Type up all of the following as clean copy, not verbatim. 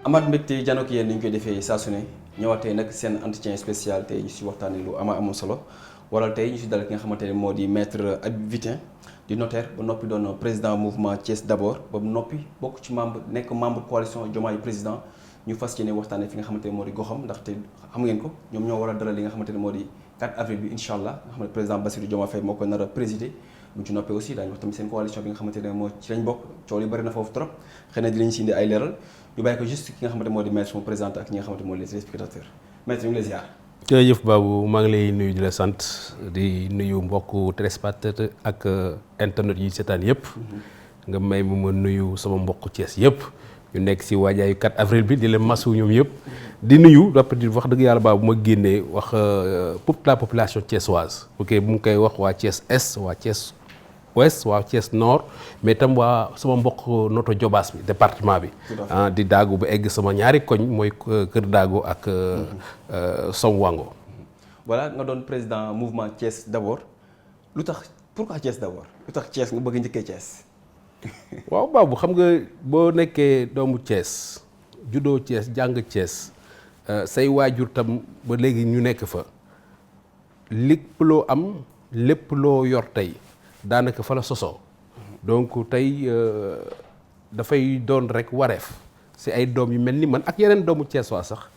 amaat mbégte janook yéen ni ñu koy defee saa su ne ñëwaatee nag seen entretien spécial tey ñu si waxtaanee lu amul solo waral tey ñu si dal ki nga xamante ne moo di maître Habib Witin di notaire ba noppi doon président mouvement Thiès d'abord ba noppi bokk ci nekk membre coalition Diomaye président ñu fas yéene waxtaanee fi nga xamante ne moo di goxam ndaxte xam ngeen ko ñoom ñoo war a dalal li nga xamante ne moo di 4 avril bi incha allah nga xam ne président Bassirou Diomaye Faye moo ko nar a présider bu ci noppee aussi daañu wax tamit seen coalition bi nga xamante ne moo ci lañ bokk coow li bëri na foofu trop xëy na dinañ si indi ay leeral ñu bàyyi ko juste ki nga xamante moo di maître mu présenté ak ñi nga xamante moo di les téléspectateurs maître ñu ngi lay ziar. jërëjëf Babou maa ngi lay nuyu di la sant di nuyu mbokku téléspectateurs ak internet yi seetaan yëpp. nga may ma nuyu sama mbokku Thiès yëpp. ñu nekk si waajaayu 4 avril bi di leen masu ñoom yëpp. di nuyu di wax dëgg yàlla Babou bu ma génnee wax la population thiessoise. ok bu mu koy wax waa Thiès Est waa Thiès Ouest waa Thiès Nord mais tam waa sama mbokk Noto Diobass bi département bi. di daagu ba egg sama ñaari koñ mooy Kër Daago ak Som Wango. voilà nga doon président mouvement Thiès d'abord lu tax pourquoi Thiès d'abord lu tax Thiès nga bëgg njëkkee Thiès. waaw Babou xam nga boo nekkee doomu Thiès juddoo Thiès jàng Thiès say waajur tam ba léegi ñu nekk fa lépp loo am lépp loo yor tey daanaka fa la sosoo donc tey dafay doon rek wareef si ay doom yu mel ni man ak yeneen doomu Thiès waa sax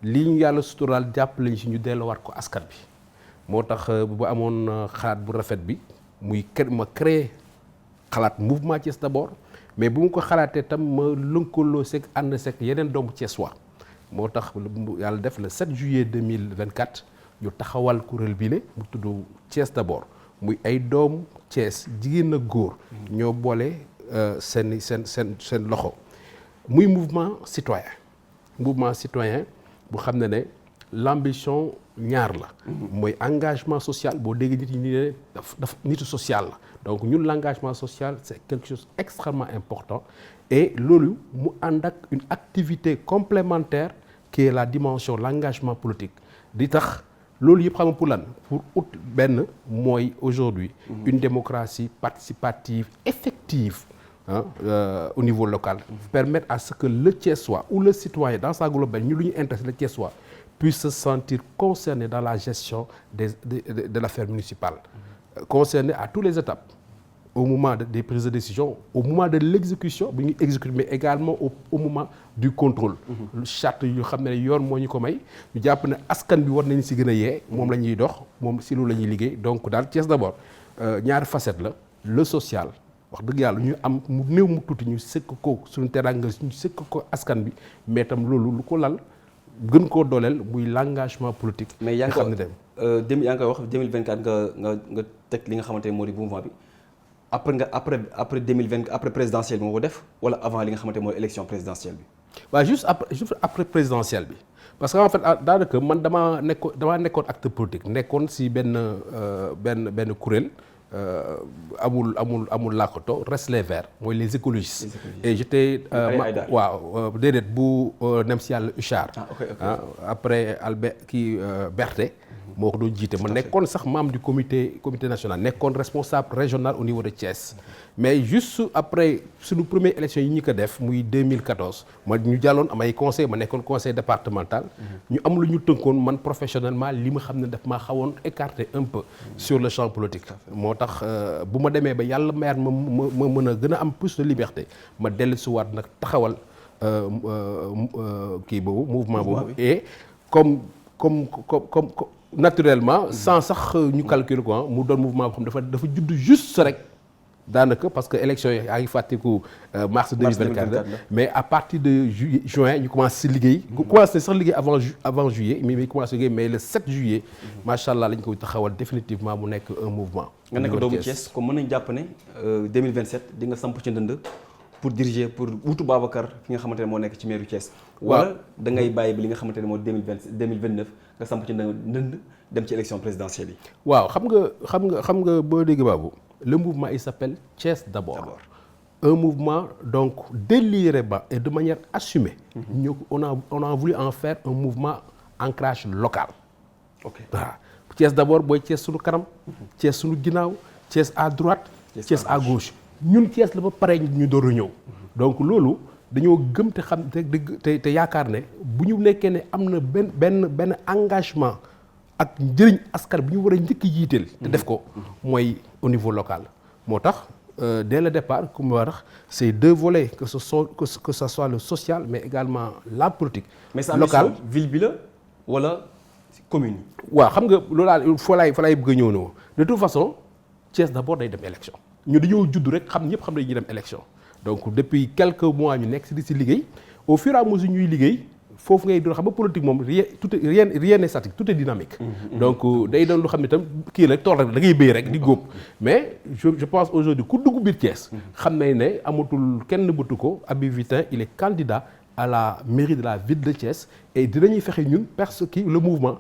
lii ñu yàlla suturaal jàpp lañ si ñu delluwaat ko askan bi moo tax bu amoon xalaat bu rafet bi muy ma créer xalaat mouvement Thiès d'abord mais bu mu ko xalaatee tam ma lëkkaloo seeg ànd seeg yeneen doomu Thiès waa moo tax yàlla def le 7 juillet 2024 ñu taxawal kuréel bi ne mu tudd Thiès d'abord muy ay doomu Thiès jigéen ak góor ñoo boole seen loxo muy mouvement citoyen bu xam ne l'ambition ñaar la mooy engagement social boo dégg nit ñi ne daf nitu social la donc ñun l'engagement social c'est quelque chose extrêmement important et loolu mu ànd ak une activité complémentaire qui est la dimension l'engagement politique di tax loolu yëpp xam nga pour lan pour ut benn mooy aujourd'hui une démocratie participative effective au niveau local permettre à ce que le Thiessois ou le citoyen dans sa globalité ñu lu ñu intéressé le Thiessois puisse se sentir concerné dans la gestion de l'affaire municipale concerné à toutes les étapes au moment des prises de décision au moment de l'exécution bu ñu exécuter mais également au moment du contrôle charte yu xam ne yoon moo ñu ko may ñu jàpp ne askan bi war nañu si gën a yee moom la ñuy dox moom si loolu la ñuy liggéey donc daal Thiès d'abord ñaari facette la le social wax dëgg yàlla ñu am mu néew mu tuuti ñu sëkk ko suñu teraanga ñu sëkk ko askan bi mais tam loolu lu ko lal gën koo dooleel muy l'engagement politique. mais yaa ngi ko yaa ngi koy wax 2024 nga teg li nga xamante ne moo di mouvement bi après 2020 après présidentielle bi moo ko def wala avant li nga xamante ne mooy élection présidentielle bi. waaw juste après présidentielle bi parce que en fait daanaka man damaa nekkoon acteur politique nekkoon si benn kuréel. amul làkkato reste les verts mooy les écologistes et j'étais waaw déedéet bu nem si yàlla Huchard après Albert Berthe moo ko doon jiite ma nekkoon sax membre du comité national nekkoon responsable régional au niveau de Thiès mais juste après suñu première élection yi ñu ko def muy 2014 ma ñu jàlloon am ay conseil ma nekkoon conseil départemental ñu am lu ñu tënkoon man professionnellement li ma xam ne daf maa xawoon écarté un peu sur le champ politique moo tax bu ma demee ba yàlla mayaat ma mën a gën a am plus de liberté ma dellu si waat nag taxawal kii boobu mouvement boobu et comme naturellement sans sax ñu calculer quoi mu doon mouvement boo xam dafa judd juste rek daanaka parce que élection yi yaa ngi fàttiku mars 2024 mais à partir de juin ñu commencé si liggéey commencé sax liggéey avant juillet mais commencé liggéey mais le 7 juillet macha allah lañ koy taxawal définitivement mu nekk un mouvement nga nekk doomu Thiès comme mën nañ jàpp ne 2027 di nga samp ci ndënd pour diriger pour wutu Babacar fi nga xamante ne moo nekk ci mairie Thiès wala da ngay bàyyi bi li nga xamante ne moo 2029 nga samp ci ndënd dem ci élection présidentielle yi. waaw xam nga boo dégg Babou le mouvement il s'appelle Thiès d'abord. Un mouvement donc délibérément et de manière assumée. On a voulu en faire un mouvement ancrage local. ok waaw Thiès d'abord booy Thiès suñu kanam. Thiès suñu ginnaaw Thiès à droite. Thiès à gauche ñun Thiès la ba pare ñu door a ñëw. donc loolu dañoo gëm te xam te yaakaar ne bu ñu nekkee ne am na benn engagement ak njëriñ askan bi ñu war a njëkk yiiteel te def ko mooy au niveau local moo tax dès le départ comme ma wax c'est deux volets que ce soit le social mais également la politique locale ville bi la wala commune yi waaw xam nga loolu fa laay bëgg a ñëw noo de toute façon Thiès d'abord day dem élection ñu dañoo judd rek ñëpp xam nañu dem élection donc depuis quelques mois ñu nekk si liggéey au fur et à mesure ñuy liggéey foofu ngay doon xam nga politique moom rien n'est statique tout est dynamique. donc day doon lu xam ne tam kii rek tool rek da ngay béy rek di góob. mais je pense aujourd'hui ku dugg biir Thiès. xam nañ ne amatul kenn bëtu ko Habib Vitin il est candidat à la mairie de la ville de Thiès et dinañuy fexe ñun le mouvement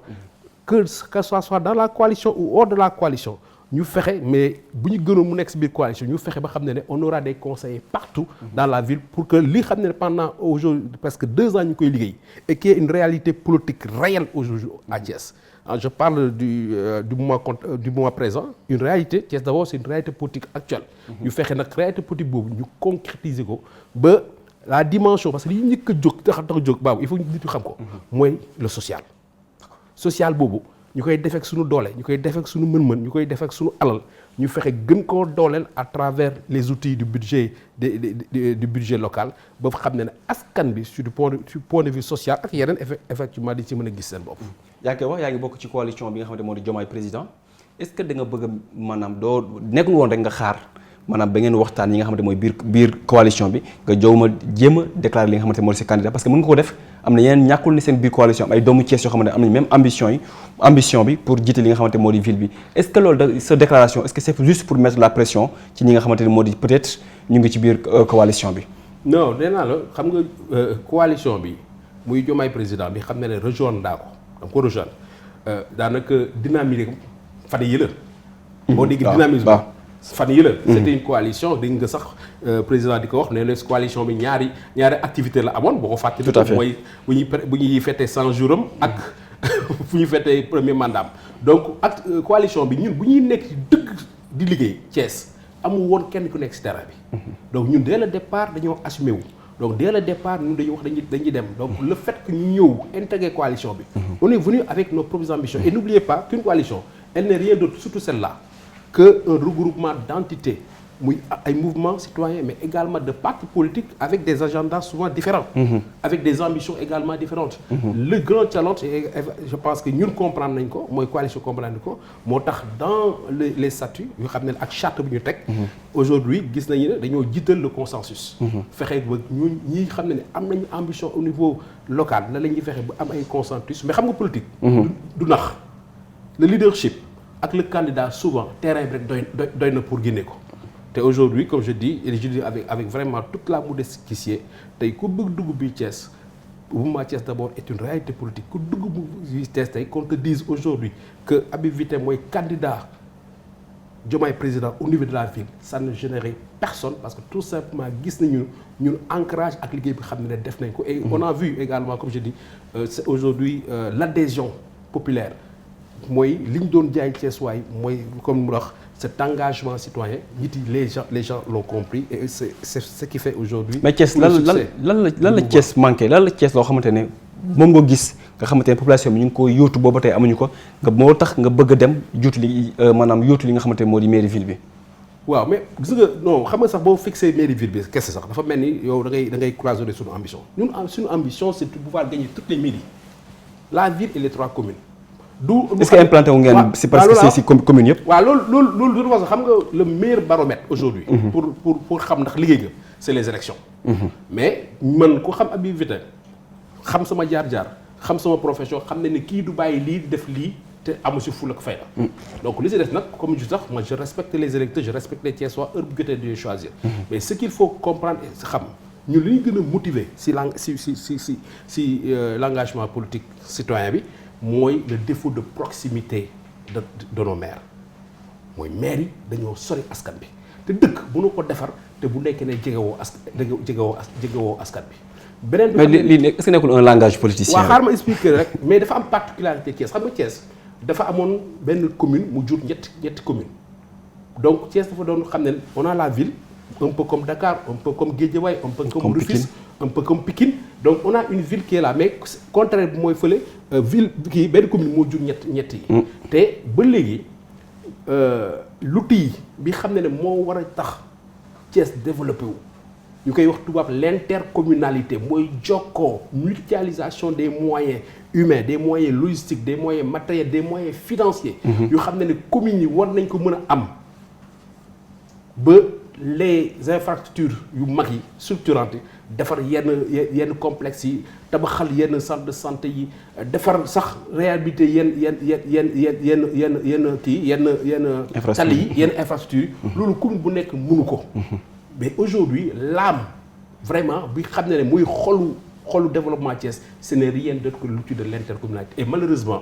que ce soit dans la coalition ou hors de la coalition. ñu fexe mais bu ñu gënoon mu nekk si biir coalition ñu fexe ba xam ne on aura des conseillers partout dans la ville pour que li xam ne pendant aujourd'hui presque 2 ans ñu koy liggéey et qu'il y ait une réalité politique réelle aujourd'hui à Thiès. Je parle du moment présent une réalité Thiès d'abord c'est une réalité politique actuelle. ñu fexe nag réalité politique boobu ñu concrétiser ko ba la dimension parce que li njëkk a jóg tax jóg baabu il faut nit ñu xam ko. mooy le social boobu. ñu koy def ak suñu doole ñu koy def ak suñu mën-mën ñu koy def ak suñu alal ñu fexe gën koo dooleel à travers les outils du budget du budget local ba xam ne askan bi sur du point de vue social ak yeneen effectivement di ci mën a gis seen bopp. yaa ngi koy wax yaa ngi bokk ci coalition bi nga xamante moo di Diomaye président est-ce que da nga bëgg a maanaam doo nekkul woon rek nga xaar maanaam ba ngeen waxtaan yi nga xamante mooy biir coalition bi nga jéem a déclarer li nga xamante moo di sa candidat parce que mën nga ko def am na yeneen ñàkkul ni seen biir coalition ay doomu Thiès yoo xamante ne am nañ même ambition bi pour jiite li nga xamante moo di ville bi est-ce que loolu sa déclaration est-ce que c'est juste pour mettre la pression ci ñi nga xamante ne moo di peut-être ñu ngi ci biir coalition bi. non nee naa la xam nga coalition bi muy Diomaye président bi xam ne rejoindre daa ko dama ko rejoindre daanaka dynamique fan yi la. boo dégg dynamisme fan yi la. c'était une coalition dégg nga sax président di ko wax ne la coalition bi ñaari activité la amoon boo ko fàttali. tout à fait mooy bu ñuy fêter 100 jours am ak fu ñu fêter premier mandat donc ak coalition bi ñun bu ñuy nekk ci dëgg di liggéey Thiès amul woon kenn ku nekk ci terrain bi. donc ñun dès le départ dañoo assumé wu. donc dès le départ ñun dañuy wax dañuy dem donc le fait que ñu ñëw intégrer coalition bi. on est venu avec nos propres ambitions et n'oubliez pas qu'une coalition elle n'est rien d'autre surtout celle-là que un regroupement d'entités muy ay mouvements citoyens mais également de partis politiques avec des agendas souvent différents. Avec des ambitions également différentes. Le grand challenge et je pense que ñun comprendre nañ ko mooy coalition comprendre nañ ko moo tax dans les statuts yoo xam ne ak charte bu ñu teg. aujourd'hui gis nañu ne dañoo jiital le consensus. fexe ba ñi xam ne am nañu ambition au niveau local la ñuy fexe ba am ay consensus mais xam nga politique. du nax le leadership ak le candidat souvent terrain bi rek doy na pour génne ko. te aujourd'hui comme je dis et je dis avec vraiment toute la modestie qui sied tey ku bëgg dugg bi Thiès mouvement Thiès d'abord est une réalité politique ku dugg bi Thiès tey qu'on te dise aujourd'hui que Habib Vitin mooy candidat Diomaye président au niveau de la ville ça ne générait personne parce que tout simplement gis nañu ñun ancrage ak liggéey bi xam ne def nañ ko et on a vu également comme je dis c'est aujourd'hui l'adhésion populaire mooy li ñu doon jaay Thiès waay mooy comme mu wax cet engagement citoyen nit yi les gens l'ont compris et c'est ce qui fait aujourd'hui. mais Thiès lan la Thiès manqué lan la Thiès loo xamante ne moom nga gis nga xamante ne population bi ñu ngi ko yóotu booba tey amuñu ko nga moo tax nga bëgg a dem juutu li maanaam yóotu li nga xamante ne moo di mairie ville bi. waaw mais gis nga non xam nga sax boo fixé mairie ville bi kese sax dafa mel ni yow da ngay cloisonner suñu ambition ñun suñu ambition c'est de pouvoir gagner toutes les mairies la ville et les 3 communes. est-ce que implanté wu ngeen c'est parce que c'est si commune yëpp. waaw loolu de toute façon xam nga le meilleur baromètre aujourd'hui pour xam ndax liggéey nga c'est les élections. mais man ku xam Habib Vitin xam sama jaar-jaar xam sama profession xam ne kii du bàyyi lii def lii te amu si ful ak fayda. donc li si def nag comme je sax moi je respecte les électeurs je respecte les Thiessois heure bu jotee de choisir. mais ce qu'il faut comprendre et xam ñun li ñu gën a motiver si l'engagement politique citoyen bi. mooy le défaut de proximité de nos maires mooy maires yi dañoo sori askan bi te dëkk bu nu ko defar te bu nekkee ne jegewoo askan bi. beneen bi mais lii est-ce que nekkul un langage politicien. waaw xaaral ma expliquer rek mais dafa am particularité Thiès xam nga Thiès dafa amoon benn commune mu jur ñetti commune donc Thiès dafa doon xam ne on a la ville un peu comme Dakar, un peu comme Guédiawaye, un peu comme Rufisque, un peu comme Pikine. Donc on a une ville qui est là mais contraire bi mooy fële ville kii benn commune moo jur ñett yi. te ba léegi l'outil bi xam ne moo war a tax Thiès développé wu. ñu koy wax tubaab l'intercommunalité mooy jokkoo mutualisation des moyens humains des moyens logistiques des moyens matériels des moyens financiers. yu xam ne communes yi war nañ ko mën a am ba les infrastructures yu mag yi structurantes defar yenn complexes yi tabaxal yenn centre de santé yi defar sax réhabiliter yenn tali yi yenn infrastructures yi. loolu commune bu nekk mënu ko. mais aujourd'hui l'âme vraiment bi xam ne muy xolu développement Thiès ce n'est rien d'autre que l'outil de l'intercommunalité et malheureusement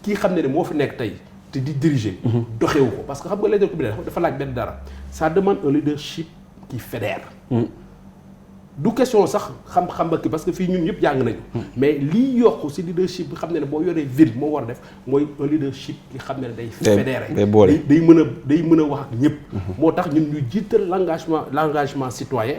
kii xam ne moo fi nekk tey te di diriger doxewu ko parce que xam nga l'intercommunalité dafa laaj benn dara ça demande un leadership qui fédère du question sax xam-xam ba kii parce que fii ñun ñëpp jàng nañu mais lii yokku ci leadership bi xam ne boo yoree ville moo war a def mooy un leadership ki xam ne day fédéré day mën a wax ak ñëpp moo tax ñun ñu jiital l'engagement citoyen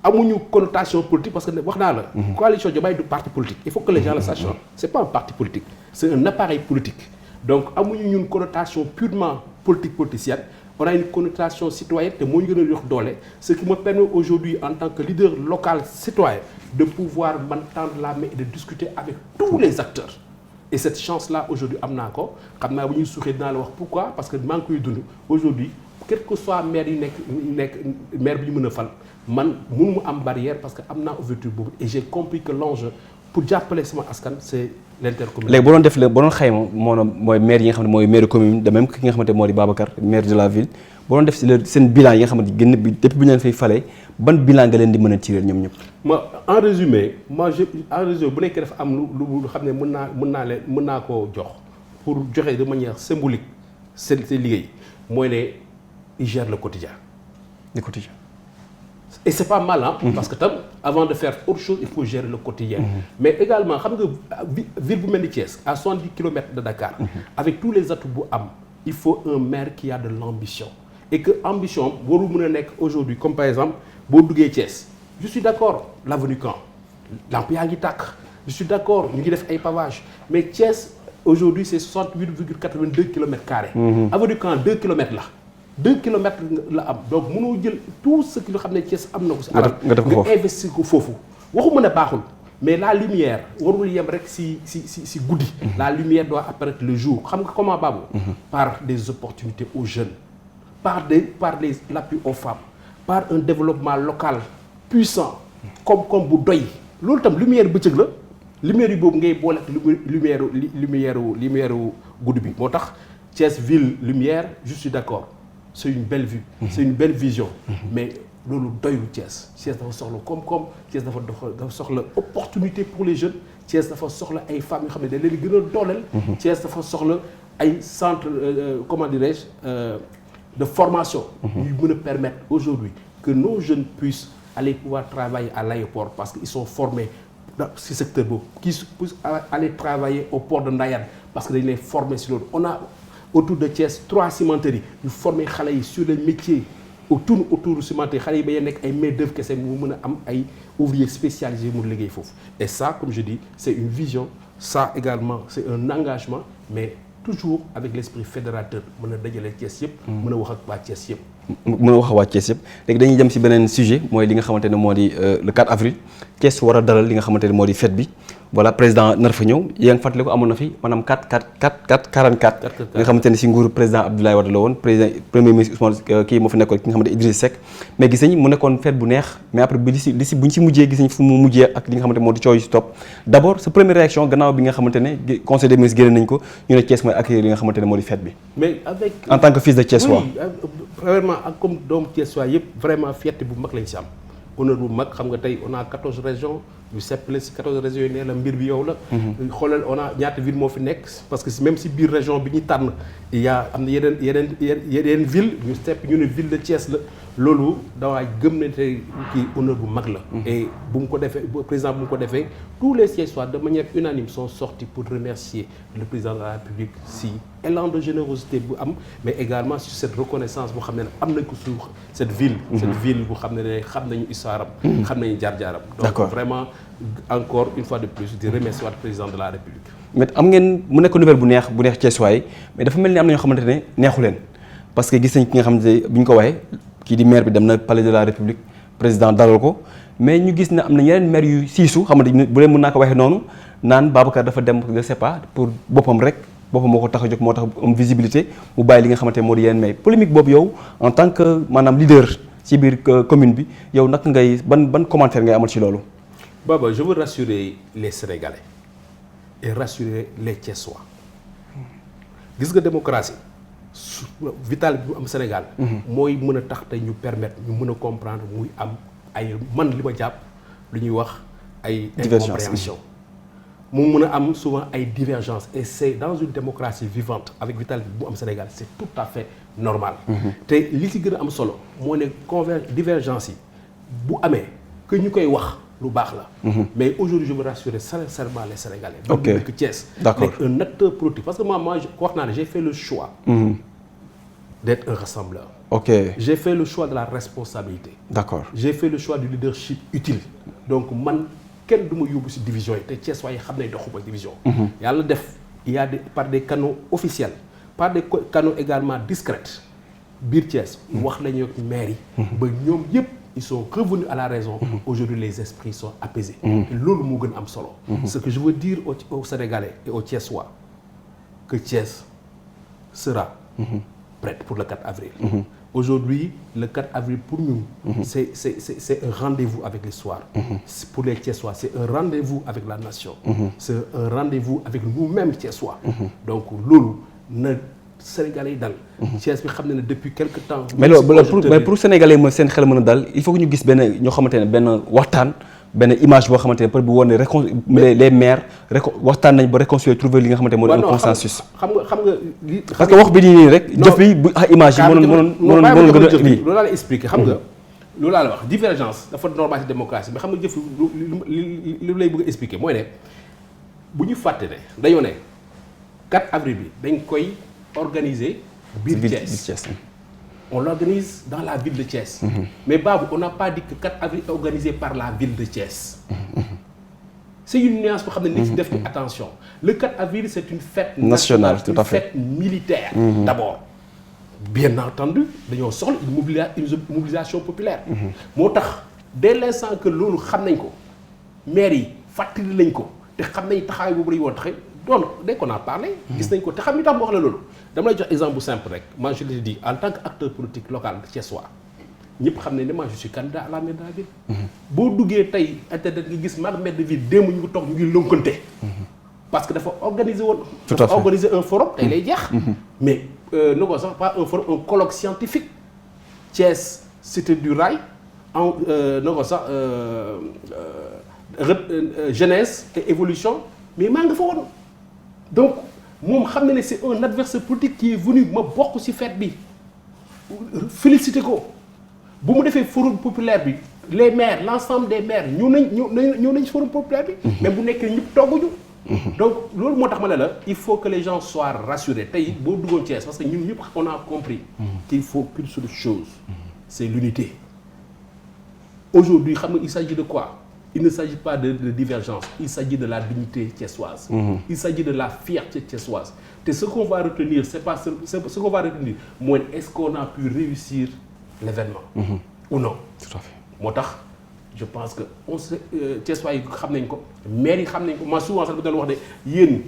amuñu connotation politique parce que wax naa la coalition Diomaye du parti politique il faut que les gens le sachent c'est pas un parti politique c'est un appareil politique donc amuñu ñun connotation purement politicienne on a une connotation citoyenne te moo ñu gën a jox doole ce qui me permet aujourd'hui en tant que leader local citoyen de pouvoir m'entendre la main et de discuter avec tous les acteurs et cette chance-là aujourd'hui am naa ko xam naa bu ñuy suuxee dinaa la wax pourquoi parce que maa ngi koy dund aujourd'hui quel que soit maire yi nekk maire bi ñu mën a fal man mënu mu am barrière parce que am naa ouverture boobu et j'ai compris que l'enjeu pour jàppale sama askan c'est l'intercommunalité. léegi boo doon def boo doon xayma mooy maire yi nga xam ne mooy maire commune de même ki nga xamante moo di Babacar maire de la ville boo doon def seen bilan yi nga xamante gën bi depuis bu ñu leen fay falee ban bilan nga leen di mën a tirer ñoom ñëpp. en résumé bu nekkee dafa am lu xam ne mën naa koo jox pour joxe de manière symbolique seen liggéey mooy ne ils gèrent le quotidien. le quotidien. Et c'est pas mal parce que avant de faire autre chose il faut gérer le quotidien mais également xam nga ville bu mel ni Thiès à 70 kilomètres de Dakar avec tous les atouts bu am il faut un maire qui a de l'ambition et que ambition warul mën a nekk aujourd'hui comme par exemple boo duggee Thiès je suis d'accord l'avenue Caen lamp yaa ngi tàkk je suis d'accord ñu ngi def ay pavage mais Thiès aujourd'hui c'est 68,82 kilomètres carrés avenue Caen 2 kilomètres la 2 kilomètres la am donc mënoo jël tout ce que nga xam ne Thiès am na ko si alal nga investir ko foofu waxuma ne baaxul mais la lumière warul yem rek si guddi la lumière doit apparaître le jour xam nga comment Babou par des opportunités aux jeunes par l'appui aux femmes par un développement local puissant comme bu doy loolu tam lumière bëccëg la lumière yi boobu ngay boole ak lumière guddi bi moo tax Thiès ville lumière je suis d'accord c'est une belle vue c'est une belle vision mais loolu doyul Thiès dafa soxla koom-koom Thiès dafa soxla opportunité pour les jeunes Thiès dafa soxla ay femmes yoo xam ne dañ leen gën a dooleel Thiès dafa soxla ay centre comment dirais-je de formation yu mën a permettre aujourd'hui que nos jeunes puissent aller pouvoir travailler à l'aéroport parce qu'ils sont formés dans ce secteur boobu qui puissent aller travailler au port de Ndayane parce que dañ lay former si loolu on a autour de Thiès 3 cimenteries yu former xale yi sur les métiers autour cimenterie xale yi ba nekk ay main-d'œuvre kese mu mën a am ay ouvriers spécialisés mu liggéey foofu et ça comme je dis c'est une vision ça également c'est un engagement mais toujours avec l'esprit fédérateur mën a dajale Thiès yëpp mën a wax ak waa Thiès yëpp mën a wax ak waa Thiès yëpp léegi dañuy dem ci beneen sujet mooy li nga xamante ne moo di le 4 avril Thiès war a dalal li nga xamante ne moo di fête bi voilà président nar fa ñëw yaa ngi fàttali ko amoon na fi maanaam 44 nga xamante ne ci nguuru président Abdoulaye Wade la woon président premier ministre Ousmane kii moo fi nekkoon ki nga xamante ne Idriss Seck mais gis nañ mu nekkoon fête bu neex mais après bi li si buñ ci mujjee gis nañ fu mu mujjee ak li nga xamante ne moo di coow yu si topp d'abord sa première réaction gannaaw bi nga xamante ne conseil des ministres génne nañ ko ñu ne Thiès mooy accueillir li nga xamante ne moo di fête bi mais avec en tant que fils de Thiessois vraiment ak comme doomu Thiessois yëpp vraiment fierté bu mag lañ si am honneur bu mag xam nga tey on a 14 régions ñu seppale si 14 régions yi nee la mbir bi yow la xoolal on a ñaata ville moo fi nekk parce que même si biir région bi ñu tànn il y a am na yeneen ville ñu sepp ñu ne ville de Thiès la loolu dawaa gëm ne tey kii honneur bu mag la. et bu mu ko defee président bu mu ko defee tous les Thiessois de manière unanime sont sortis pour remercier le président de la République si élan de générosité bu am mais également sur cette reconnaissance boo xam ne am nañ ko sur cette ville. cette ville bu xam ne xam nañu histoire am. xam nañu jaar-jaaram. donc vraiment encore une fois de plus di remercier le président de la République. mais am ngeen mu nekk nouvelle bu neex Thiessois yi mais dafa mel ni am na ñoo xamante ne neexu leen parce que gis nañ ki nga xam ne bi ñu ko waxee kii di maire bi dem na palais de la République président dalal ko mais ñu gis ne am na yeneen maire yu siisu xamante ne bu leen mën naa ko waxee noonu naan Babacar dafa dem je sais pas pour boppam rek boppam moo ko tax a jóg moo tax am visibilité mu bàyyi li nga xamante ne moo di yeneen mais polémique boobu yow en tant que maanaam leader ci biir commune bi yow naka ngay ban commentaire ngay amal ci loolu. Baba, je veux rassurer les Sénégalais et rassurer les Thiessois. Gis nga démocratie vital bi am Sénégal. mooy mën a tax tey ñu permettre ñu mën a comprendre muy am ay man li ma jàpp lu ñuy wax ay incompréhension mu mën a am souvent ay divergences et c'est dans une démocratie vivante avec vitalité bu am Sénégal c'est tout à fait normal. te li ci gën a am solo moo ne divergence yi bu amee que ñu koy wax lu baax la. mais aujourd'hui je veux rassurer sincèrement les Sénégalais. ok donc Thiès. d'accord nekk un acteur politique parce que moi wax naa ne j'ai fait le choix. d'être un rassembleur. ok j'ai fait le choix de la responsabilité. d'accord j'ai fait le choix du leadership utile. donc man kenn du ma yóbbu ci division yi te Thiès waaye xam nañ doxuma division. yàlla def il y a par des canaux officiels par des canaux également discrets biir Thiès. wax nañu ak maire yi. ba ñoom yëpp. ils sont revenus à la raison. Aujourd'hui, les esprits sont apaisés. Et loolu moo gën am solo. Ce que je veux dire aux Sénégalais et aux Thiessois, que Thiès sera prête pour le 4 avril. Aujourd'hui, le 4 avril pour nous, c'est un rendez-vous avec l'histoire. Pour les Thiessois, c'est un rendez-vous avec la nation. C'est un rendez-vous avec nous-mêmes Thiessois. Donc loolu na Sénégalais yi dal. Thiès bi xam ne depuis quelque temps. mais pour Sénégalais mooy seen xel mën a dal il faut que ñu gis benn ñoo xamante ne benn waxtaan benn image boo xamante ne peut être bu woon ne les maires waxtaan nañ ba réconcilier trouver li nga xamante ne moo di un consensus. xam nga li. parce que wax bi nii rek. jëf bi bu image yi mënoon gën a lii. loolu laa la expliqué xam nga. loolu laa la wax divergence dafa normal ci démocratie mais xam nga jëf li lay bëgg a expliquer mooy ne bu ñu fàtte ne dañoo ne 4 avril bi dañ koy. organisé biir Thiès. On l'organise dans la ville de Thiès. Mais Babou, on n'a pas dit que 4 avril est organisé par la ville de Thiès. C'est une nuance pour que nous fassions attention. Le 4 avril, c'est une fête nationale, tout à fait. Une fête militaire d'abord. Bien entendu, nous avons une mobilisation populaire. Dès l'instant que nous savons, mairie, fatigué, nous savons, donc dès qu'on a parlé. gis nañ ko te xam ni tax mu wax la loolu. dama lay jox exemple bu simple rek moi je l'ai dit en tant qu'acteur politique local thiessois ñëpp xam nañ ne moi je suis candidat à la mairie de la ville. boo duggee tey internet nga gis maire de ville démb ñu ngi toog ñu ngi lënkante. parce que dafa organiser woon. tout à fait dafa organiser un forum tey lay jeex. mais ne ko sax pas un forum un colloque scientifique. Thiès cité du rail en ne ko sax jeunesse et évolution mais maa nga fa woon. donc moom xam na ne c'est un adversaire politique qui est venu ma bokk ci fête bi félicité ko bu mu defee forum populaire bi les maires l'ensemble des maires ñëw nañ forum populaire bi. mais bu nekkee ñëpp togguñu. donc loolu moo tax ma ne la il faut que les gens soient rassurés tey boo duggoon Thiès parce que ñun ñëpp on a compris. qu'il faut qu'une seule chose. c'est l'unité. aujourd'hui xam nga il s'agit de quoi. Il ne s'agit pas de divergence, il s'agit de la dignité thiessoise. Il s'agit de la fierté thiessoise. Et ce qu'on va retenir, ce qu'on va retenir, moi, est-ce qu'on a pu réussir l'événement ou non? Tout à fait. Moi, je pense que Thiessois yi xam nañ ko, maire yi xam nañ ko, moi souvent sax bu dal wax de yéen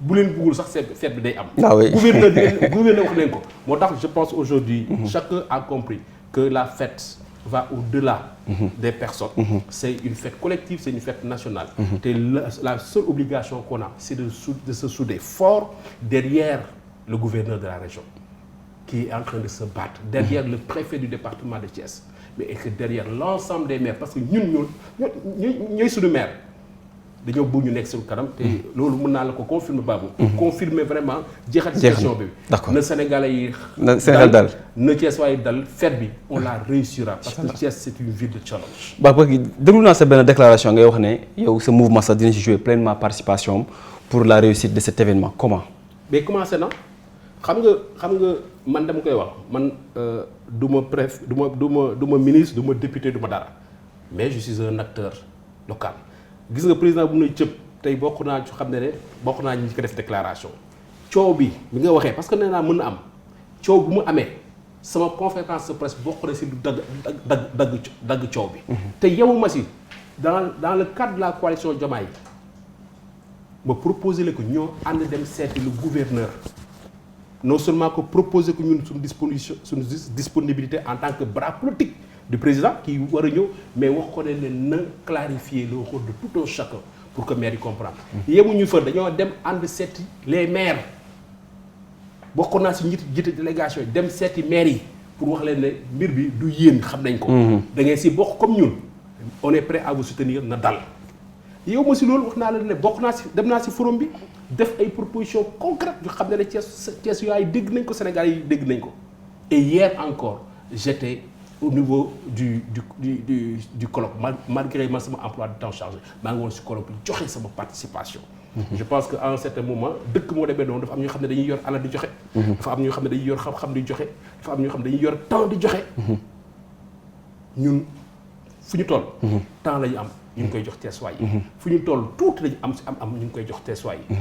bu leen bëggul sax fête bi day am. Ah oui. Gouverneur wax nañ ko. Moo tax je pense aujourd'hui chacun a compris que la fête va au-delà des personnes. C'est une fête collective, c'est une fête nationale. Et la seule obligation qu'on a, c'est de se souder fort derrière le gouverneur de la région, qui est en train de se battre, derrière le préfet du département de Thiès, mais et que derrière l'ensemble des maires, parce que nous sommes les maires. dañoo bëgg ñu nekk suñu kanam te loolu mën naa la ko confirmer Babou. confirmer vraiment jeexal situation bi. d'accord na Sénégalais yi. na Sénégal dal na Thiès waaye dal fête bi on la réussira parce que Thiès c'est une ville de challenge. ba parce que déglu naa sa benn déclaration ngay wax ne yow sa mouvement sax dina ci jouer pleinement participation pour la réussite de cet événement comment. mais commencé na xam nga man dama koy wax man du ma ministre du ma député du ma dara mais je suis un acteur local. gis nga président bu muy cëpp tey bokk naa ci xam ne bokk naa ñi ko def déclaration coow bi nga waxee parce que nee naa mën na am coow bu mu amee sama conférence de presse bokk na si lu dagg coow bi. te yewuma si dans le cadre de la coalition Diomaye ma proposé la ko ñoo ànd dem seeti le gouverneur non seulement que proposé ko ñun suñu disponibilité en tant que bras politique du président qui war a ñëw mais wax ko ne na clarifier le rôle de tout un chacun pour que maire yi comprendre yemuñu fa dañoo dem ànd seeti les maires bokk naa si jiite délégation yi dem seeti maires yi pour wax leen ne mbir bi du yéen xam nañ ko da ngeen si bokk comme ñun on est prêt à vous soutenir na dal yow ma si loolu wax naa la ne bokk naa si dem naa si forum bi def ay propositions concrètes yu xam ne ne Thiès yooyu dégg nañ ko Sénégal yi dégg nañ ko et hier encore j'étais au niveau du colloque malgré ma sama emploi de temps chargé maa ngi woon si colloque bi joxe sama participation. je pense que à un certain moment dëkk moo demee noonu dafa am ñoo xam ne dañuy yor alal di joxe. dafa am ñoo xam ne dañuy yor xam-xam di joxe dafa am ñoo xam ne dañuy yor temps di joxe. ñun fu ñu toll. temps la ñu am ñu ngi koy jox Thiessois yi. fu ñu toll tuuti lañu am si am ñu ngi koy jox Thiessois yi.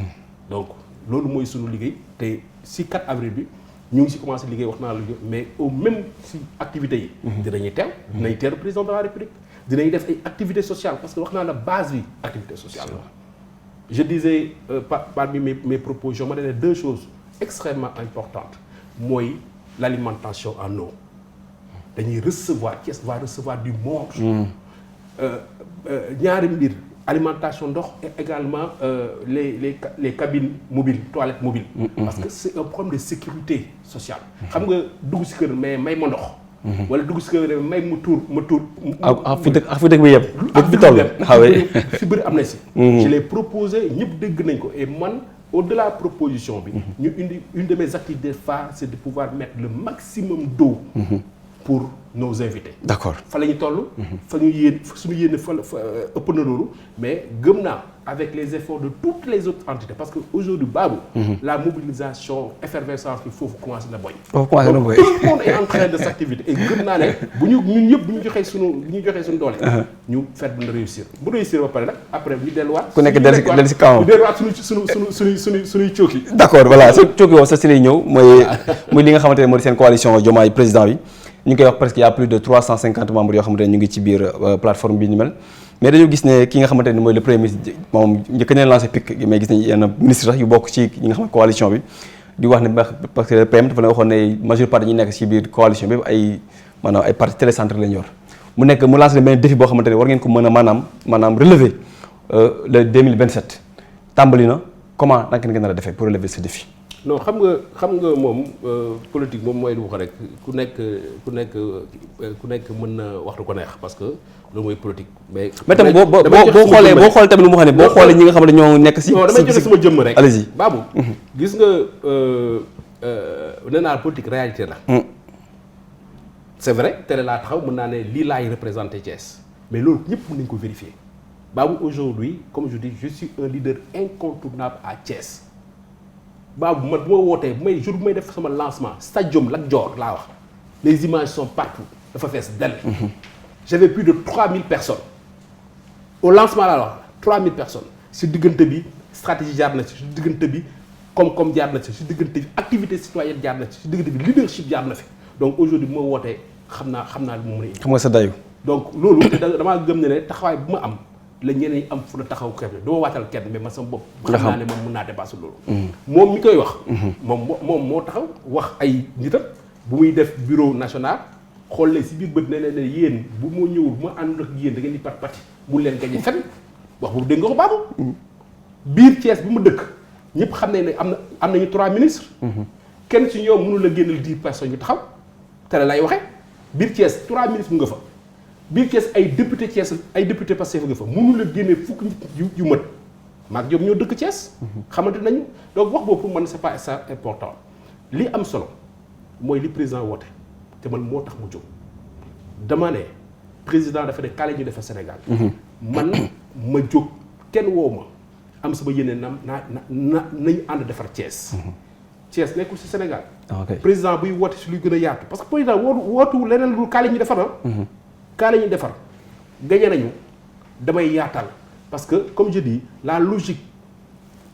donc loolu mooy sunu liggéey te si 4 avril bi. ñu ngi si commencé liggéey wax naa la mais au même si activités yi. dinañuy teew. dinañ teeru président de la république. dinañ def ay activités sociales parce que wax naa la base bi activité sociale la. je disais parmi mes propositions ma ne 2 choses extrêmement importantes mooy l'alimentation en eau dañuy recevoir Thiès va recevoir du monde. ñaari mbir alimentation ndox et également les cabines mobiles toilettes mobiles. parce que c'est un problème de sécurité sociale. xam nga dugg si kër mais may ma ndox. wala dugg si kër may mu tuur. fi dëkk bi yëpp. dëkk bi toll si bëri am na si. je l'ai proposé ñëpp dégg nañ ko et man au-delà proposition bi. ñu indi une de mes activités phares c'est de pouvoir mettre le maximum d'eau pour nos invités. d'accord fa la ñu toll. fa ñu yéen suñu yéene fa ëpp na loolu mais gëm naa avec les efforts de toutes les autres entités parce que aujourd'hui Babou. la mobilisation effervescence bi foofu commencé na boy. foofu commencé na boy tout le monde est en train de s'activité et gëm naa ne bu ñu ñun ñëpp bu ñu joxee suñu doole. ñu fête bi na réussir bu réussir ba pare nag après ñu delluwaat. ku nekk dellu si kawam ñu delluwaat suñuy cooki. d'accord voilà sa cooki boobu sa si lay ñëw mooy li nga xamante ne moo di seen coalition Diomaye président bi. ñu ngi koy wax presque y a plus de 350 membres yoo xamante ne ñu ngi ci biir plateforme bi ni mel mais dañoo gis ne ki nga xamante ne mooy le premier ministre moom njëkk nañ lancé pic mais gis nañ yenn ministre sax yu bokk ci ñi nga xam ne coalition bi di wax ne parce que le PM dafa la waxoon ne majeure partie ñi nekk ci biir coalition bi ay maanaam ay parti télécentre lañ yor mu nekk mu lancé benn défi boo xamante ne war ngeen ko mën a maanaam relever le 2027 tàmbali na comment naka ngeen nar a defee pour relever ce défi. non xam nga moom politique moom mooy lu wax rek ku nekk mën na wax lu ko neex parce que loolu mooy politique. mais tam boo xoolee tamit lu mu xam ne boo xoolee ñi nga xam ne ñoo nekk si. non damay joxe sama jëmm rek. allez-y Babou. gis nga nee naa politique réalité la. c'est vrai télé laa taxaw mën naa ne lii laay représenter Thiès mais loolu ñëpp mën nañu ko vérifier Babou aujourd'hui comme je dis je suis un leader incontournable à Thiès. Babou man bu ma wootee bu may def sama lancement stadium Lat Dior laa wax les images sont partout dafa fees dell. j'avais plus de 3000 personnes au lancement laa wax 3000 personnes si diggante bi stratégie jaar na si diggante bi koom-koom jaar na si diggante bi activité citoyenne jaar na si diggante bi leadership jaar na fi donc aujourd'hui bu ma wootee xam naa lu mu mën a indi. xam nga sa dayu. donc loolu damaa gëm ne taxawaay bu ma am. la ñeneen ñi am fu la taxaw kenn du ma waatal kenn mais man sama bopp. xam naa ne moom mën naa dépasser loolu. moom mi koy wax. moom moo taxaw wax ay nitam bu muy def bureau national xool leen si biir bët ne leen ne yéen bu ma ñëwul bu ma àndul ak yéen da ngeen di parti mu leen gañe fenn wax boobu dégg nga ko Babou. biir Thiès bi mu dëkk ñëpp xam nañ ne am nañu 3 ministres. kenn si ñoom mënul la génnal 10 personnes yu taxaw te lay waxee biir Thiès 3 ministres mu nga fa. biir Thiès ay député Thiès ay député Pastef nga fa mënu la génne fukk nit yu mët maag ñoom ñoo dëkk Thiès. xamante nañu donc wax boobu pour man c'est pas ça important li am solo mooy li président woote te man moo tax mu jóg dama ne président dafa ne kaale ñu defa Sénégal. man ma jóg kenn woo ma am sama yéene nañu ànd defar Thiès. Thiès nekkul ci Sénégal. président buy woote ci luy gën a yaatu parce que président wootu leneen lu kaale ñu defar kaale ñu defar gagné nañu damay yaatal parce que comme je dis la logique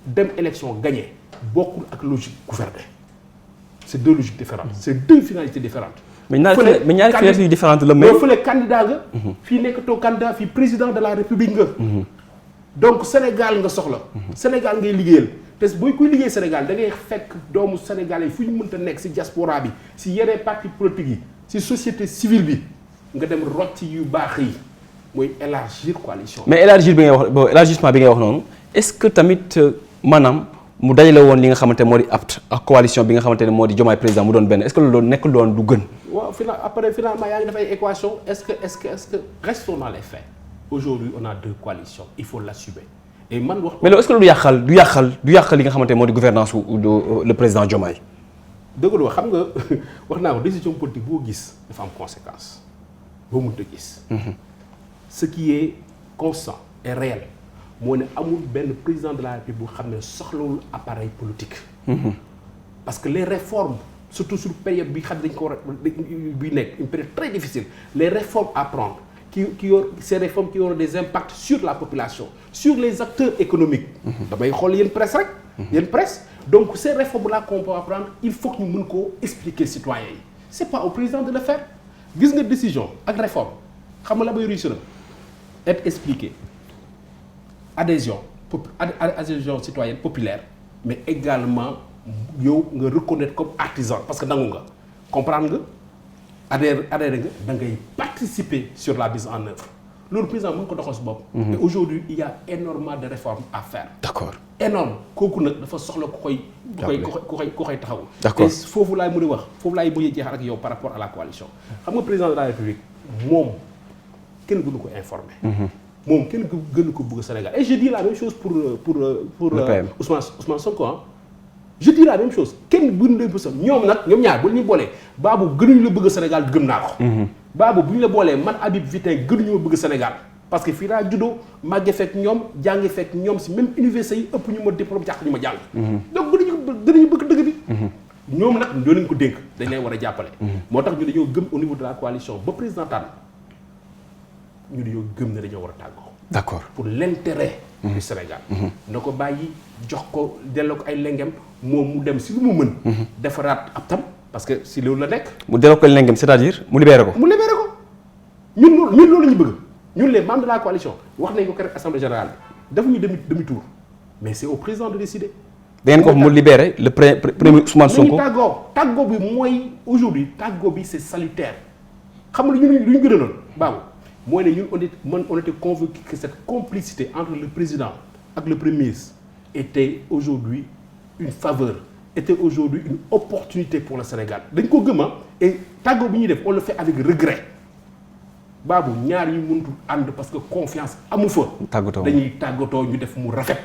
dem élection gagné bokkul ak logique gouverner c'est deux logiques différentes c'est deux finalités différentes. mais ñaari finalités différentes la mais fële candidat nga. fii nekkatoo candidat fii président de la république nga. donc Sénégal nga soxla. Sénégal ngay liggéeyal te booy kuy liggéey Sénégal da ngay fekk doomu Sénégal yi fu ñu mënta nekk ci diaspora bi ci yeneen parti politique yi ci société civile bi nga dem rocc yu baax yi mooy élargir coalition. mais élargir bi ngay wax élargissement bi ngay wax noonu est-ce que tamit maanaam mu dajale woon li nga xamante moo di apte ak coalition bi nga xamante ne moo di Diomaye président mu doon benn est-ce que loolu nekkul doon du gën. waaw finalement yaa ngi def ay équation est-ce que restons dans les faits aujourd'hui on a deux coalitions il faut l'assumer et man wax. mais loolu est-ce que loolu du yàqal li nga xamante ne moo di gouvernance le président Diomaye. dëgg la xam nga wax naa ko décision politique boo gis dafa am conséquence boo mënut a gis. ce qui est constant et réel moo ne amul benn président de la République bu xam ne soxlawul appareil politique. parce que les réformes surtout sur période bi xam ne dañ ko war a bi nekk une période très difficile les réformes à prendre ces réformes qui auront des impacts sur la population sur les acteurs économiques. damay xool yéen presse rek. yéen presse donc ces réformes là qu'on peut apprendre il faut que ñu mën koo expliquer citoyens yi c'est pas au président de le faire gis nga décision ak réforme xam nga la bay réussir être expliqué adhésion citoyenne populaire mais également yow nga reconnaître comme artisan parce que nangu nga comprendre nga adhéré nga da ngay participer sur la mise en œuvre loolu président mën ko doxal si bopp. et aujourd'hui il y a énormément de réformes à faire. d'accord énorme kooku nag dafa soxla ku koy taxaw. d'accord te foofu laay mën a wax foofu laay mën a jeexal ak yow par rapport à la coalition. xam nga président de la République moom kenn gënu ko informé. moom kenn gënu ko bëgg Sénégal et je dis la même chose pour Ousmane Sonko ah. je dis la même chose kenn gënu leen bëgg ñoom nag ñoom ñaar bu ñu boolee Babou gënuñu la bëgg Sénégal gëm naa ko. Babou bu ñu la boolee man Habib Vitin gënuñu ma bëgg Sénégal parce que fii laa juddoo màggee fekk ñoom jàngi fekk ñoom si même université yi ëpp ñu ma diplôme jàq ñu ma jàng. donc gënuñu bëgg dëgg bi. ñoom nag ñoo leen ko dénk dañ leen war a jàppale. moo tax ñu dañoo gëm au niveau de la coalition ba président tànn ñu dañoo gëm ne dañoo war a tàggoo. d'accord pour l'intérêt du Sénégal. na ko bàyyi jox ko delloo ko ay lengem moom mu dem si lu mu mën. defaraat ab tam parce que si loolu la nekk. mu delloo ko lengem c'est-à-dire mu libéré ko. ñun loolu la ñu bëgg ñun les membres de la coalition wax nañ ko keroog assemblée générale defuñu demi tour mais c'est au président de décider. da ngeen ko mu libéré le premier Ousmane Sonko. tàggoo bi mooy aujourd'hui tàggoo bi c'est salutaire xam nga lu ñu gën a noonu Babou mooy ne ñun on était convaincu que cette complicité entre le président ak le premier ministre était aujourd'hui une faveur était aujourd'hui une opportunité pour le Sénégal dañ ko gëm et tàggoo bi ñuy def on le fait avec regret Babou ñaar ñu mënutul ànd parce que confiance amu fa. dañuy tàggatoo ñu def mu rafet.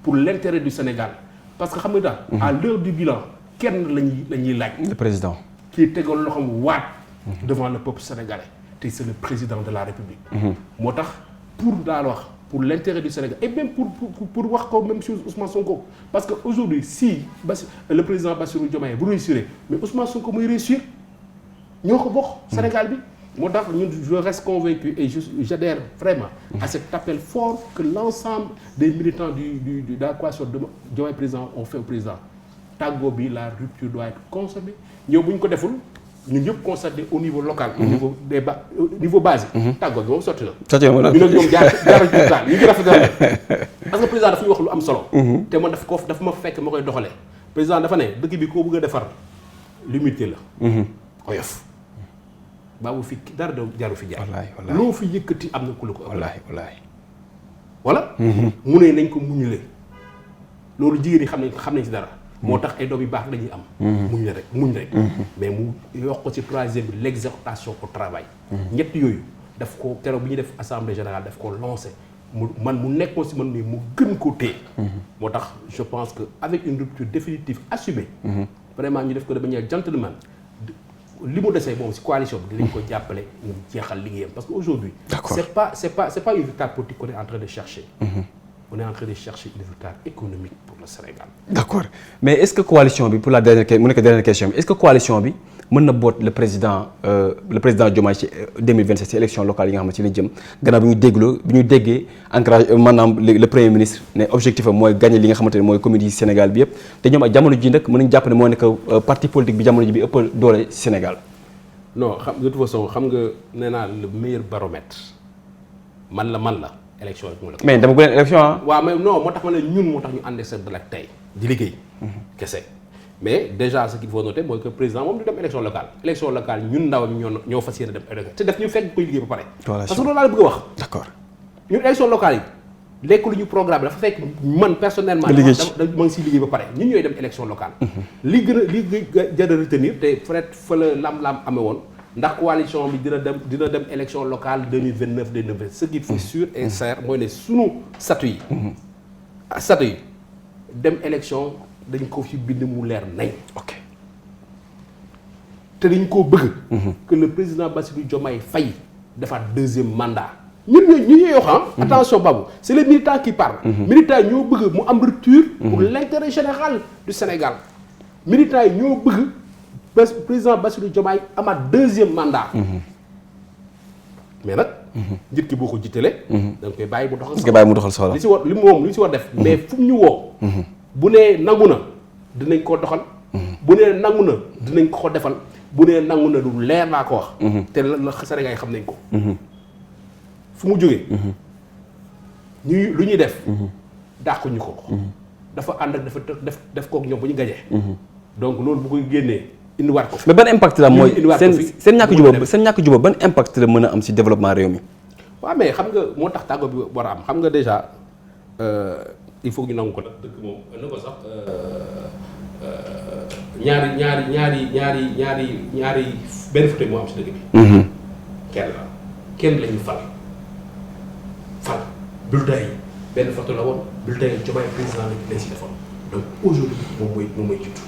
pour l'intérêt du Sénégal parce que xam nga daal. à l'heure du bilan kenn lañuy laaj. le président. kii tegal loxoom waat. devant le peuple sénégalais te c'est le président de la République. moo tax pour daal wax pour l'intérêt du Sénégal et même pour wax ko même chose Ousmane Sonko parce que aujourd'hui si le président Bassirou Diomaye bu réussir mais Ousmane Sonko muy réussir ñoo ko bokk. Sénégal bi. moo tax ñun je reste convaincu et j'adhère vraiment à cet appel fort que l'ensemble des militants de la coalition de Diomaye président ont fait au président tàggoo bi la rupture doit être consommée ñëw bu ñu ko deful ñun ñëpp constaté au niveau local. au niveau des niveau base yi. tàggoo bi moom sotti na. sotti na ñu nag ñoom jaarale ci daal ñu ngi rafetlu parce que président dafa ñu wax lu am solo. te man dafa ma fekk ma koy doxalee président dafa ne dëkk bi koo bëgg a defar l'humilité la. oyof. Babou fi dara jaru fi jaar. wallaay loo fi yëkkati am na ku la ko. wallaay. voilà. mu ne nañ ko muñulee loolu jigéen ñi xam nañ ci dara. moo tax ay doom yu baax dañuy am. muñ rek mais mu yokk ko ci troisième bi l'exhortation au travail. ñett yooyu daf ko keroog bi ñuy def assemblée générale daf ko lancé mu nekkoon si man nii mu gën ko téye. moo tax je pense que avec une rupture définitive assumée. vraiment ñu def ko de manière gentleman li mu desee moom si coalition bi dinañ ko jàppale ñu jeexal liggéeyam parce que aujourd'hui c'est pas une victoire politique qu'on est en train de chercher. On est en train de chercher une victoire économique pour le Sénégal. D'accord. Mais est-ce que coalition bi pour la dernière question est-ce que coalition bi mën na boot le président Diomaye ci 2027 ci élection locale yi nga xam ne ci la jëm gannaaw bi ñu déggee ancrage maanaam le premier ministre ne objectif am mooy gagner li nga xamante ne mooy commune yi Sénégal bi yëpp te ñoom ak jamono ji nag mën nañu jàpp ne moo nekk parti politique bi jamono ji bi ëpp doole Sénégal. Non de toute façon xam nga nee naa le meilleur baromètre man la. élection rek mu la ko mais dama ko leen élection ah. waaw mais non moo tax ma ne ñun moo tax ñu ànd sa dal ak tey di liggéey. kese mais déjà ce qu'il faut noter mooy que président moom du dem élection locale. élection locale ñun ndaw mi ñoo fas yéene dem élection te def ñu fekk koy liggéey ba pare. parce que loolu laa la bëgg a wax. d'accord ñun élection locale yi lekk lu ñu programme dafa fekk man personnellement. ma ngi siy liggéey ba pare ñun ñooy dem élection locale. li jar a retenir te peut-être fa la lam-lam amee woon. ndax coalition bi dina dem élection locale 2029 2029 ce qui est sûr et certain mooy ne sunu statut yi dem élection dañ ko fi bind mu leer nañ. ok te dañ koo bëgg. que le président Bassirou Diomaye Faye defaat deuxième mandat. ñun ñooy wax attention Babou c'est les militants qui parlent. militants yi ñoo bëgg mu am rupture. pour l'intérêt général du Sénégal. militants yi ñoo bëgg. président Bassirou Diomaye amaat deuxième mandat. mais nag. nit ki boo ko jiitalee. da nga koy bàyyi mu doxal soxla. li si war def. mais fu mu ñu woo. bu nee nangu na dinañ ko doxal. bu nee nangu na dinañ ko defal bu nee nangu na du leer laa ko wax. te la Sénégal yi xam nañ ko. fu mu jógee. lu ñuy def. dàquñu ko. dafa ànd ak dafa def kook ñoom bu ñu gañee. donc loolu bu koy génnee. indiwaat ko mais ban impact la mooy seen ñàkk jubóo ban impact la mën a am ci développement réew mi. waaw mais xam nga moo tax tàggoo bi war a am xam nga déjà il faut ñu nangu ko nag dëkk moom na ko sax ñaari benn fauteuil moo am ci dëkk bi. kenn lañu fal bulletin yi benn fauteuil la woon bulletin yi Diomaye président lañ si defoon donc aujourd'hui moom mooy jiitu.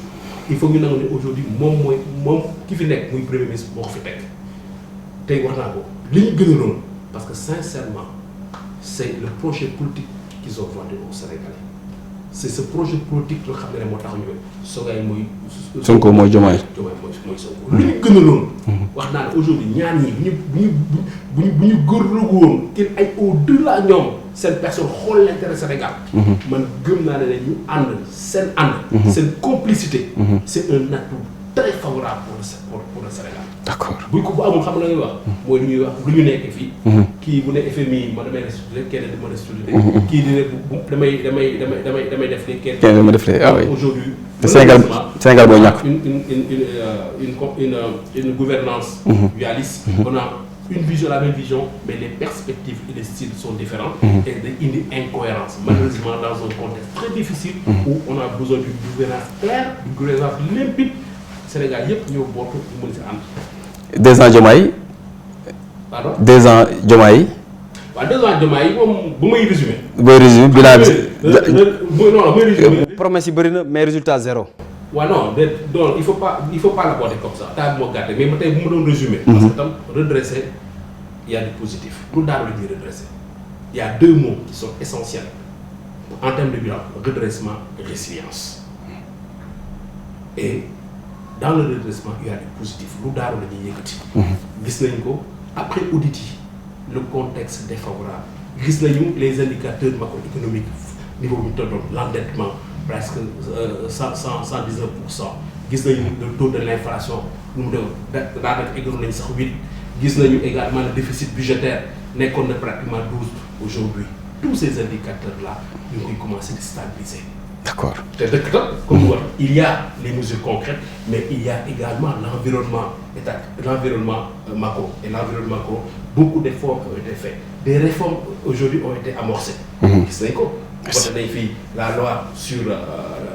il faut ñu nangu ne aujourd'hui moom ki fi nekk muy premier ministre moo ko fi teg tey wax naa ko li ñu gën a lool parce que sincèrement c'est le projet politique qu'ils ont vendu aux Sénégalais c'est ce projet politique loo xam ne moo tax ñu Sogay mooy. Sonko mooy Diomaye mooy Sonko. li ñu gën a lool. wax naa ne aujourd'hui ñaan ñi bu ñu góorlu woon kenn ay au-delà ñoom. seen personne xool l'intérêt Sénégal. man gëm naa ne ñu ànd seen ànd. seen complicité. c'est un atout très favorable pour le Sénégal. d'accord bu amul xam nga la ñuy wax. mooy lu ñuy wax lu ñu nekk fii. kii bu ne FMI ma damay restituer kenn di ma restituer. kii di ne damay def léegi kenn. dama def léegi ah oui aujourd'hui Sénégal mooy ñàkk. une gouvernance dualiste. On a une vision, la même vision, mais les perspectives et les styles sont différents et une incohérence. Malheureusement, dans un contexte très difficile où on a besoin d'une gouvernance claire, d'une gouvernance limpide, Sénégal yëpp ñëw bokk ñu mën si ànd. 2 ans Diomaye. Pardon 2 ans Diomaye. waaw 2 ans Diomaye moom bu may résumé. booy résumé bilan bi. non mooy résumé. promesse yi bëri na mais résultat zéro. waaw non il faut pas l'aborder comme ça taa bi moo gàtte mais tey bu ma doon résumé. parce que tam redresser il y a du positif. lu daal la ñuy redresser il y a 2 mots qui sont essentiels en termes de bilan redressement et résilience et dans le redressement il y a du positif lu daal la ñuy yëkkati. gis nañ ko après audit yi le contexte défavorable gis nañu les indicateurs macroéconomiques niveau bi ñu tolloon l'endettement presque 119%. gis nañu le taux de l'inflation nu mu doon daanaka eggoon nañu sax 8 gis nañu également le déficit budgétaire nekkoon na pratiquement 12 aujourd'hui tous ces indicateurs là ñu ngi koy commencer di stabiliser. D'accord. te dëkk tam comme wax il y a les mesures concrètes mais il y a également l'environnement macro et l'environnement macro beaucoup d'efforts ont été faits. Des réformes aujourd'hui ont été amorcées. Gis nañ ko. voté nañ fii la loi sur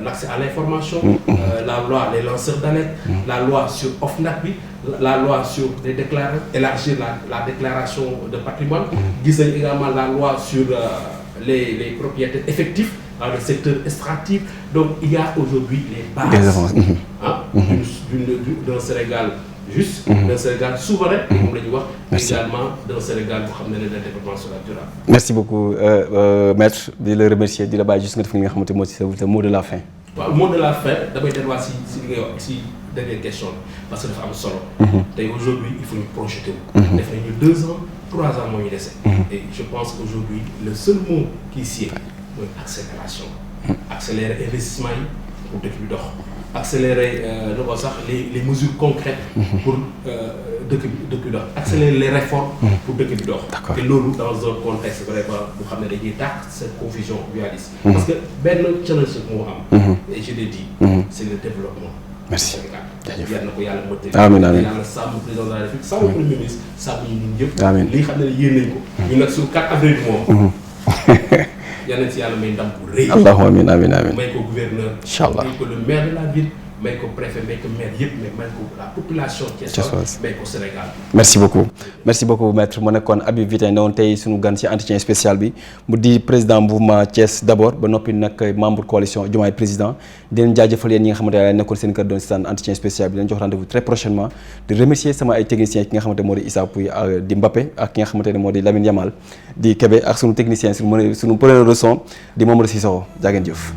l'accès à l'information, la loi les lanceurs d'alerte, la loi sur OFNAC bi, la loi sur les élargir la déclaration de patrimoine. Gis nañ également la loi sur les propriétaires effectifs dans le secteur extractif. Donc il y a aujourd'hui les bases d'un Sénégal juste, d'un Sénégal souverain, comme le wax, également d'un Sénégal boo xam ne le développement sera durable. Merci beaucoup maître, di la remercier di la bàyyi juste nga def li nga xamante moo ci sa mot de la fin. waaw mot de la fin damay delluwaat si li ngay wax si dernière question parce que dafa am solo. tey aujourd'hui il faut ñu projeter wu. def nañu 2 ans 3 ans moo ñu dese. et je pense qu'aujourd'hui le seul mot qui sied mooy accélération. accélérer investissement yi pour dëkk bi dox. accélérer les mesures concrètes pour dëkk bi dox. accélérer les réformes pour dëkk bi dox. te loolu dans un contexte vraiment bu xam ne dañuy dàq cette confusion dualiste. parce que benn challenge moo am. et je l'ai dit. c'est le développement. merci jaajëf yal na ko yàlla mottali. amiin amiin yàlla sàmm président de la République sàmm premier ministre sàmm ñu ñun ñëpp. amiin li xam ne yéen nañ ko. ñun nag sur 4 avril moom. yal na ci yàlla may ndam bu rëy. allahumma amiin amiin amiin. may ko gouverneur. incha allah may ko le maire de la ville. may ko préfet may ko maire yëpp mais may ko la population thiessoise may ko Sénégal. merci beaucoup maître mu nekkoon Habib Vitin ne woon tey suñu gan ci entretien spécial bi mu di président mouvement Thiès d'abord ba noppi nag membre coalition Diomaye président di leen jaajëfal yéen ñi nga xamante ne nekkoon seen kër doon seetaan entretien spécial bi leen jox rendez-vous très prochainement di remercier sama ay techniciens ki nga xamante moo di Issa Pouye di Mbappé ak ki nga xamante ne moo di Lamine Yamal di Kébé ak suñu technicien suñu preneur de son di Mamadou Cissokho jaa ngeen jëf.